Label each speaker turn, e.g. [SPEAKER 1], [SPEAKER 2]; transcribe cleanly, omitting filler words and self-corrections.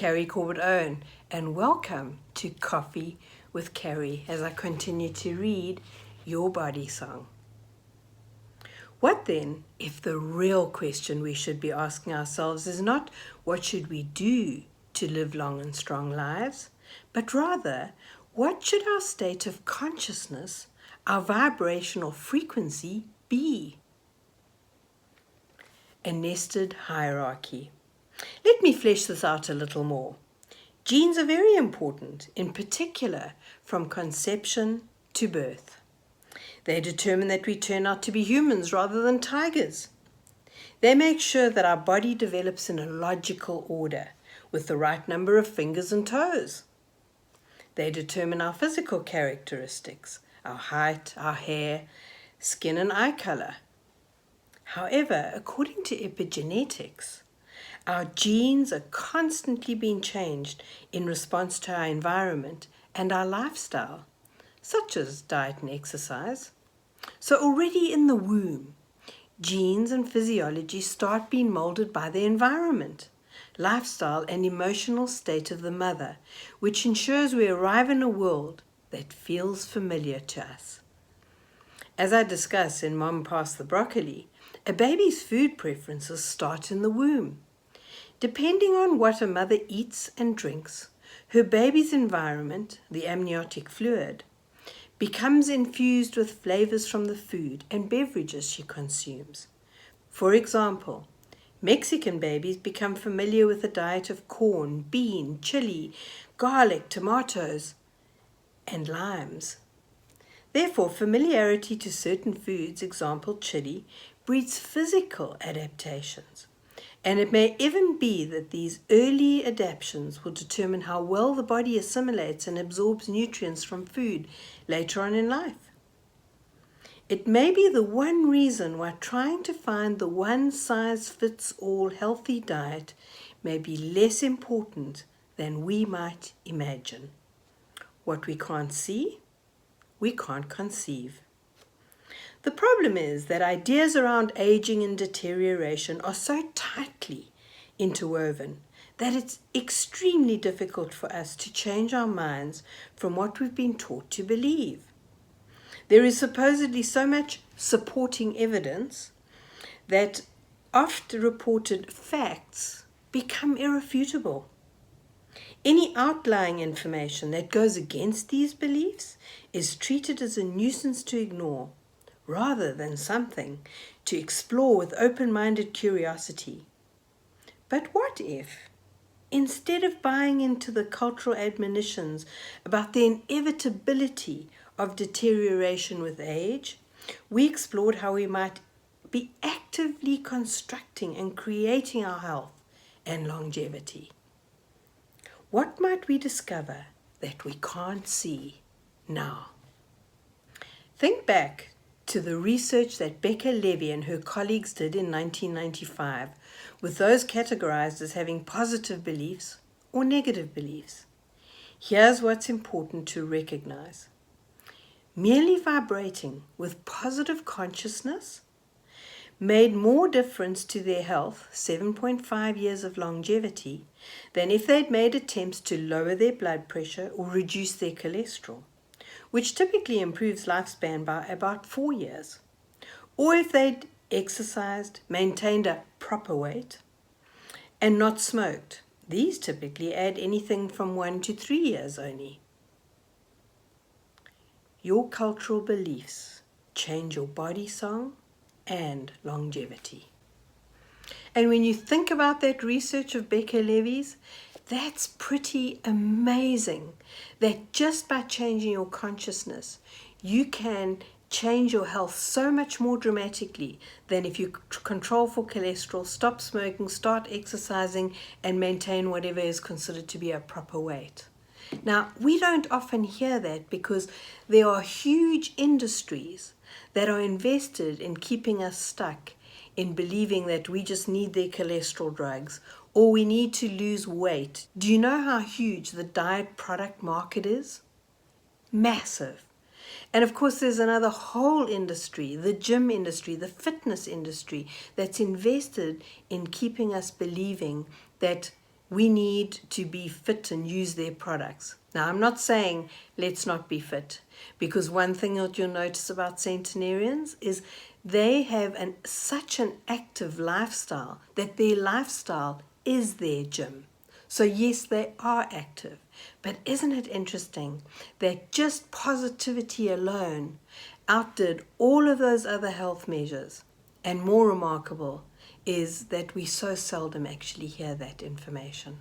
[SPEAKER 1] Cari Corbet-owen, and welcome to Coffee with Cari as I continue to read Your Body Song. What then if the real question we should be asking ourselves is not what should we do to live long and strong lives, but rather what should our state of consciousness, our vibrational frequency be? A nested hierarchy. Let me flesh this out a little more. Genes are very important, in particular from conception to birth. They determine that we turn out to be humans rather than tigers. They make sure that our body develops in a logical order, with the right number of fingers and toes. They determine our physical characteristics, our height, our hair, skin and eye color. However, according to epigenetics, our genes are constantly being changed in response to our environment and our lifestyle, such as diet and exercise. So already in the womb, genes and physiology start being molded by the environment, lifestyle and emotional state of the mother, which ensures we arrive in a world that feels familiar to us. As I discuss in Mom Pass the Broccoli, a baby's food preferences start in the womb. Depending on what a mother eats and drinks, her baby's environment, the amniotic fluid, becomes infused with flavors from the food and beverages she consumes. For example, Mexican babies become familiar with a diet of corn, bean, chili, garlic, tomatoes, and limes. Therefore, familiarity to certain foods, example chili, breeds physical adaptations. And it may even be that these early adaptations will determine how well the body assimilates and absorbs nutrients from food later on in life. It may be the one reason why trying to find the one-size-fits-all healthy diet may be less important than we might imagine. What we can't see, we can't conceive. The problem is that ideas around aging and deterioration are so tightly interwoven that it's extremely difficult for us to change our minds from what we've been taught to believe. There is supposedly so much supporting evidence that oft-reported facts become irrefutable. Any outlying information that goes against these beliefs is treated as a nuisance to ignore, rather than something to explore with open-minded curiosity. But what if, instead of buying into the cultural admonitions about the inevitability of deterioration with age, we explored how we might be actively constructing and creating our health and longevity? What might we discover that we can't see now? Think back to the research that Becca Levy and her colleagues did in 1995 with those categorized as having positive beliefs or negative beliefs. Here's what's important to recognize. Merely vibrating with positive consciousness made more difference to their health, 7.5 years of longevity, than if they'd made attempts to lower their blood pressure or reduce their cholesterol, which typically improves lifespan by about 4 years, or if they'd exercised, maintained a proper weight, and not smoked. These typically add anything from 1 to 3 years only. Your cultural beliefs change your body song and longevity. And when you think about that research of Becca Levy's, that's pretty amazing that just by changing your consciousness, you can change your health so much more dramatically than if you control for cholesterol, stop smoking, start exercising, and maintain whatever is considered to be a proper weight. Now, we don't often hear that because there are huge industries that are invested in keeping us stuck in believing that we just need their cholesterol drugs or we need to lose weight. Do you know how huge the diet product market is? Massive. And of course, there's another whole industry, the gym industry, the fitness industry, that's invested in keeping us believing that we need to be fit and use their products. Now, I'm not saying let's not be fit, because one thing that you'll notice about centenarians is they have such an active lifestyle that their lifestyle is their gym. So yes, they are active, but isn't it interesting that just positivity alone outdid all of those other health measures? And more remarkable is that we so seldom actually hear that information.